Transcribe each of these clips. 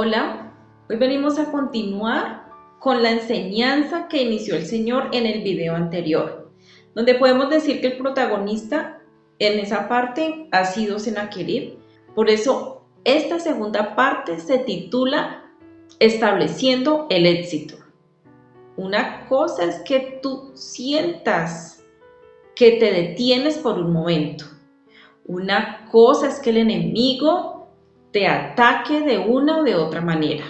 Hola, hoy venimos a continuar con la enseñanza que inició el Señor en el video anterior, donde podemos decir que el protagonista en esa parte ha sido Sennacherib. Por eso esta segunda parte se titula Estableciendo el éxito. Una cosa es que tú sientas que te detienes por un momento. Una cosa es que el enemigo te ataque de una o de otra manera.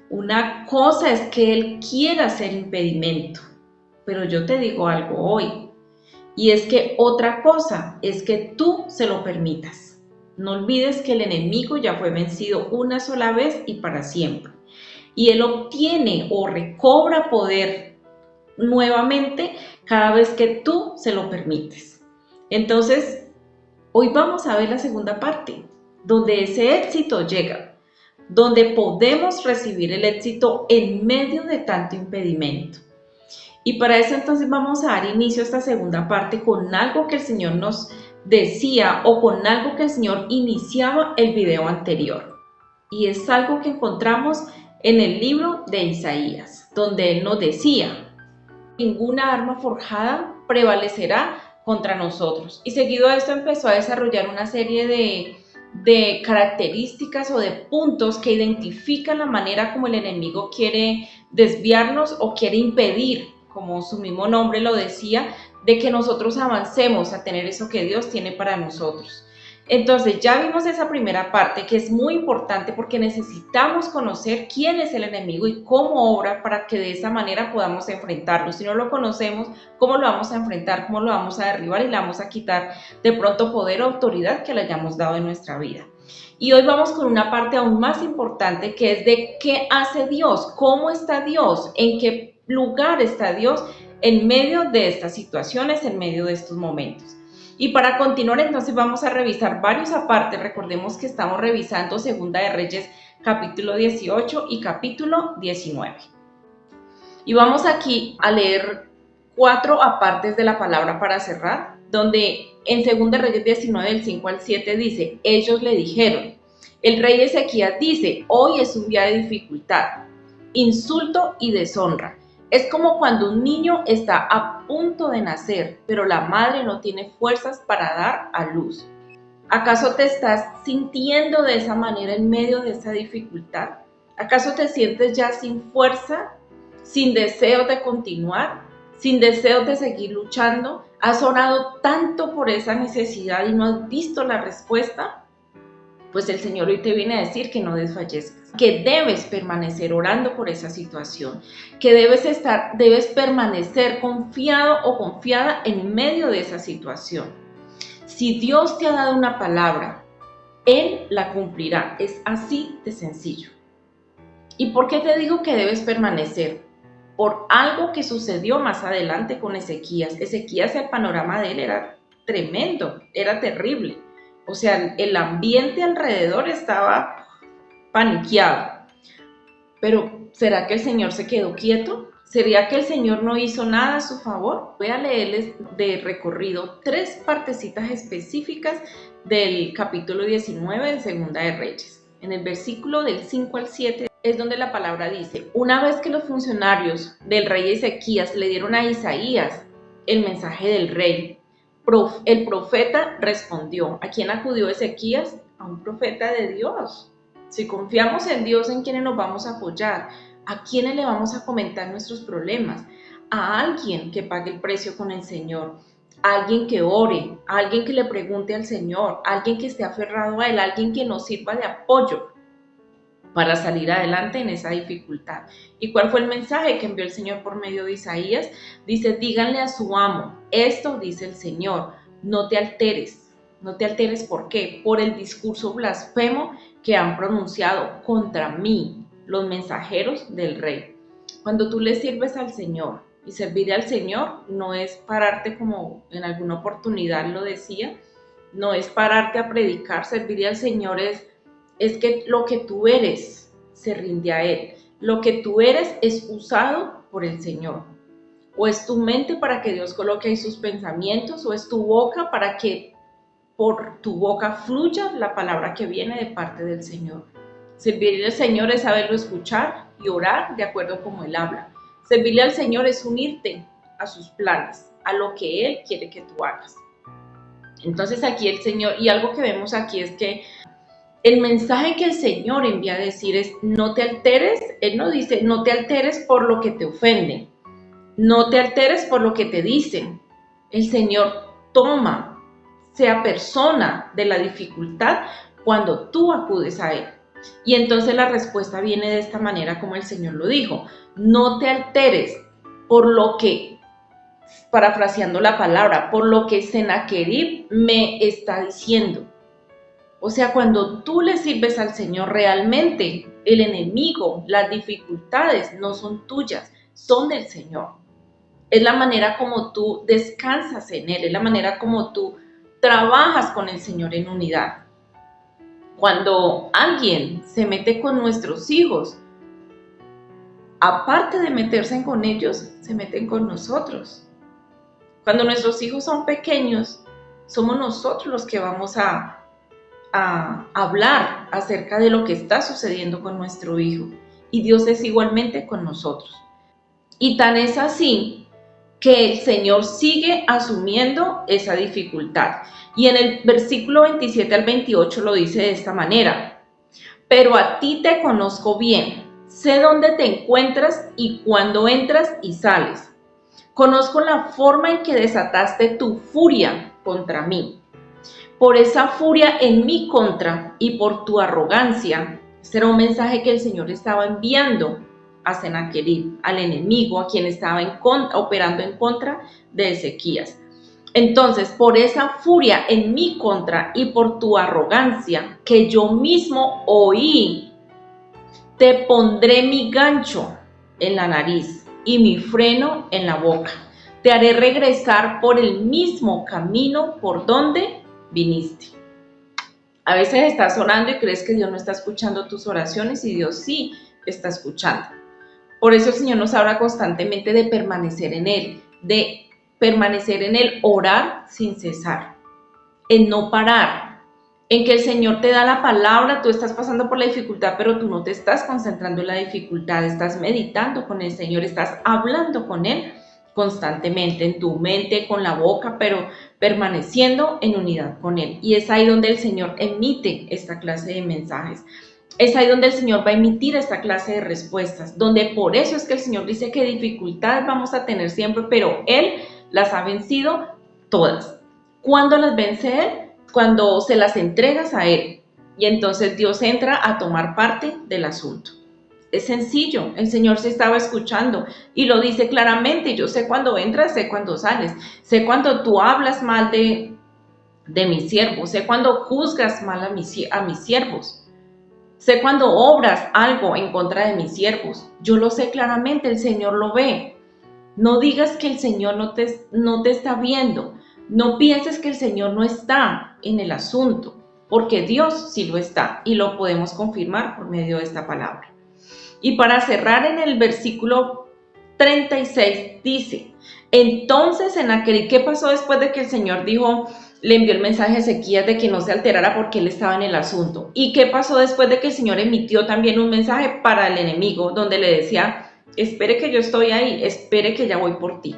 Una cosa es que él quiera ser impedimento, pero yo te digo algo hoy, y es que otra cosa es que tú se lo permitas. No olvides que el enemigo ya fue vencido una sola vez y para siempre, y él obtiene o recobra poder nuevamente cada vez que tú se lo permites. Entonces, hoy vamos a ver la segunda parte, donde ese éxito llega, donde podemos recibir el éxito en medio de tanto impedimento. Y para eso entonces vamos a dar inicio a esta segunda parte con algo que el Señor nos decía o con algo que el Señor iniciaba el video anterior. Y es algo que encontramos en el libro de Isaías, donde Él nos decía: ninguna arma forjada prevalecerá contra nosotros. Y seguido a esto empezó a desarrollar una serie de características o de puntos que identifican la manera como el enemigo quiere desviarnos o quiere impedir, como su mismo nombre lo decía, de que nosotros avancemos a tener eso que Dios tiene para nosotros. Entonces ya vimos esa primera parte, que es muy importante porque necesitamos conocer quién es el enemigo y cómo obra para que de esa manera podamos enfrentarlo. Si no lo conocemos, ¿cómo lo vamos a enfrentar? ¿Cómo lo vamos a derribar y le vamos a quitar de pronto poder o autoridad que le hayamos dado en nuestra vida? Y hoy vamos con una parte aún más importante, que es de qué hace Dios, cómo está Dios, en qué lugar está Dios en medio de estas situaciones, en medio de estos momentos. Y para continuar entonces vamos a revisar varios apartes. Recordemos que estamos revisando Segunda de Reyes capítulo 18 y capítulo 19. Y vamos aquí a leer 4 apartes de la palabra para cerrar, donde en Segunda de Reyes 19 del 5 al 7 dice: ellos le dijeron, el rey Ezequías dice, hoy es un día de dificultad, insulto y deshonra. Es como cuando un niño está a punto de nacer, pero la madre no tiene fuerzas para dar a luz. ¿Acaso te estás sintiendo de esa manera en medio de esa dificultad? ¿Acaso te sientes ya sin fuerza, sin deseo de continuar, sin deseo de seguir luchando? ¿Has orado tanto por esa necesidad y no has visto la respuesta? Pues el Señor hoy te viene a decir que no desfallezcas, que debes permanecer orando por esa situación, que debes permanecer confiado o confiada en medio de esa situación. Si Dios te ha dado una palabra, Él la cumplirá. Es así de sencillo. ¿Y por qué te digo que debes permanecer? Por algo que sucedió más adelante con Ezequías. Ezequías, el panorama de él era tremendo, era terrible. O sea, el ambiente alrededor estaba paniqueado. Pero ¿será que el Señor se quedó quieto? ¿Sería que el Señor no hizo nada a su favor? Voy a leerles de recorrido 3 partecitas específicas del capítulo 19 de Segunda de Reyes. En el versículo del 5 al 7 es donde la palabra dice: una vez que los funcionarios del rey Ezequías le dieron a Isaías el mensaje del rey, el profeta respondió. ¿A quién acudió Ezequías? A un profeta de Dios. Si confiamos en Dios, ¿en quiénes nos vamos a apoyar? ¿A quiénes le vamos a comentar nuestros problemas? A alguien que pague el precio con el Señor, a alguien que ore, a alguien que le pregunte al Señor, a alguien que esté aferrado a Él, a alguien que nos sirva de apoyo para salir adelante en esa dificultad. ¿Y cuál fue el mensaje que envió el Señor por medio de Isaías? Dice: díganle a su amo, esto dice el Señor, no te alteres. No te alteres, ¿por qué? Por el discurso blasfemo que han pronunciado contra mí los mensajeros del rey. Cuando tú le sirves al Señor, y servir al Señor no es pararte, como en alguna oportunidad lo decía, no es pararte a predicar. Servir al Señor es que lo que tú eres se rinde a Él. Lo que tú eres es usado por el Señor. O es tu mente para que Dios coloque ahí sus pensamientos, o es tu boca para que por tu boca fluya la palabra que viene de parte del Señor. Servirle al Señor es saberlo escuchar y orar de acuerdo como Él habla. Servirle al Señor es unirte a sus planes, a lo que Él quiere que tú hagas. Entonces aquí el Señor, y algo que vemos aquí es que el mensaje que el Señor envía a decir es: no te alteres. Él no dice no te alteres por lo que te ofenden, no te alteres por lo que te dicen. El Señor toma, se apersona de la dificultad cuando tú acudes a Él. Y entonces la respuesta viene de esta manera como el Señor lo dijo: no te alteres por lo que, parafraseando la palabra, por lo que Sennacherib me está diciendo. O sea, cuando tú le sirves al Señor realmente, el enemigo, las dificultades no son tuyas, son del Señor. Es la manera como tú descansas en Él, es la manera como tú trabajas con el Señor en unidad. Cuando alguien se mete con nuestros hijos, aparte de meterse con ellos, se meten con nosotros. Cuando nuestros hijos son pequeños, somos nosotros los que vamos a hablar acerca de lo que está sucediendo con nuestro hijo, y Dios es igualmente con nosotros. Y tan es así que el Señor sigue asumiendo esa dificultad, y en el versículo 27 al 28 lo dice de esta manera: pero a ti te conozco bien, sé dónde te encuentras y cuándo entras y sales. Conozco la forma en que desataste tu furia contra mí. Por esa furia en mi contra y por tu arrogancia. Este era un mensaje que el Señor estaba enviando a Sennacherib, al enemigo, a quien estaba operando en contra de Ezequías. Entonces, por esa furia en mi contra y por tu arrogancia, que yo mismo oí, te pondré mi gancho en la nariz y mi freno en la boca. Te haré regresar por el mismo camino por donde viniste. A veces estás orando y crees que Dios no está escuchando tus oraciones, y Dios sí está escuchando. Por eso el Señor nos habla constantemente de permanecer en Él, orar sin cesar, en no parar, en que el Señor te da la palabra, tú estás pasando por la dificultad, pero tú no te estás concentrando en la dificultad, estás meditando con el Señor, estás hablando con Él constantemente, en tu mente, con la boca, pero permaneciendo en unidad con Él. Y es ahí donde el Señor emite esta clase de mensajes. Es ahí donde el Señor va a emitir esta clase de respuestas, donde por eso es que el Señor dice que dificultades vamos a tener siempre, pero Él las ha vencido todas. ¿Cuándo las vence Él? Cuando se las entregas a Él. Y entonces Dios entra a tomar parte del asunto. Es sencillo, el Señor se estaba escuchando y lo dice claramente: yo sé cuándo entras, sé cuándo sales, sé cuándo tú hablas mal de mis siervos, sé cuándo juzgas mal a mis siervos, sé cuándo obras algo en contra de mis siervos. Yo lo sé claramente, el Señor lo ve. No digas que el Señor no te está viendo, no pienses que el Señor no está en el asunto, porque Dios sí lo está, y lo podemos confirmar por medio de esta palabra. Y para cerrar, en el versículo 36 dice: entonces Sennacherib, ¿qué pasó después de que el Señor le envió el mensaje a Ezequías de que no se alterara porque él estaba en el asunto? ¿Y qué pasó después de que el Señor emitió también un mensaje para el enemigo, donde le decía: espere que yo estoy ahí, espere que ya voy por ti?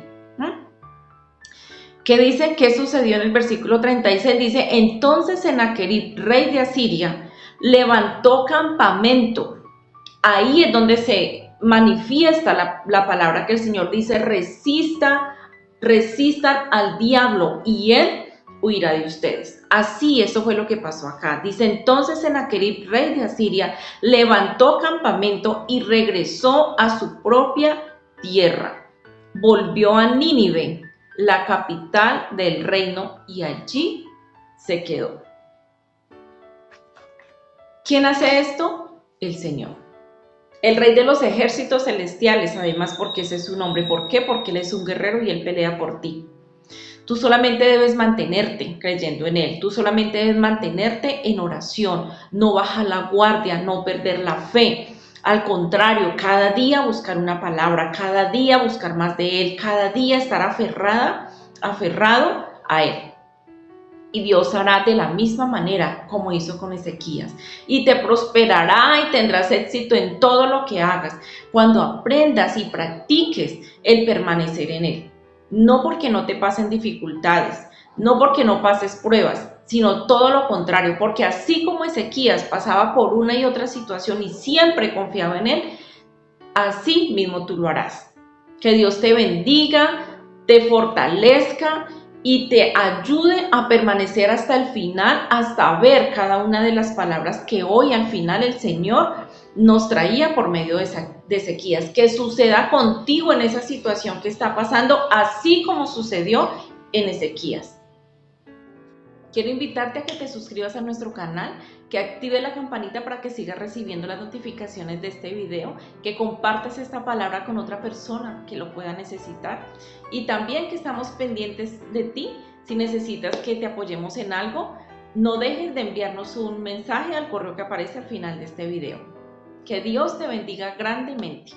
¿Qué dice? ¿Qué sucedió en el versículo 36? Dice: entonces Sennacherib, rey de Asiria, levantó campamento. Ahí es donde se manifiesta la palabra que el Señor dice: resistan al diablo y él huirá de ustedes. Así, eso fue lo que pasó acá. Dice: entonces Sennacherib, rey de Asiria, levantó campamento y regresó a su propia tierra. Volvió a Nínive, la capital del reino, y allí se quedó. ¿Quién hace esto? El Señor. El Rey de los ejércitos celestiales, además, porque ese es su nombre. ¿Por qué? Porque Él es un guerrero y Él pelea por ti. Tú solamente debes mantenerte creyendo en Él. Tú solamente debes mantenerte en oración. No bajar la guardia, no perder la fe. Al contrario, cada día buscar una palabra, cada día buscar más de Él, cada día estar aferrado a Él. Y Dios hará de la misma manera como hizo con Ezequías. Y te prosperará y tendrás éxito en todo lo que hagas, cuando aprendas y practiques el permanecer en Él. No porque no te pasen dificultades, no porque no pases pruebas, sino todo lo contrario, porque así como Ezequías pasaba por una y otra situación y siempre confiaba en Él, así mismo tú lo harás. Que Dios te bendiga, te fortalezca y te ayude a permanecer hasta el final, hasta ver cada una de las palabras que hoy al final el Señor nos traía por medio de Ezequías. Que suceda contigo en esa situación que está pasando, así como sucedió en Ezequías. Quiero invitarte a que te suscribas a nuestro canal, que active la campanita para que sigas recibiendo las notificaciones de este video, que compartas esta palabra con otra persona que lo pueda necesitar y también que estamos pendientes de ti. Si necesitas que te apoyemos en algo, no dejes de enviarnos un mensaje al correo que aparece al final de este video. Que Dios te bendiga grandemente.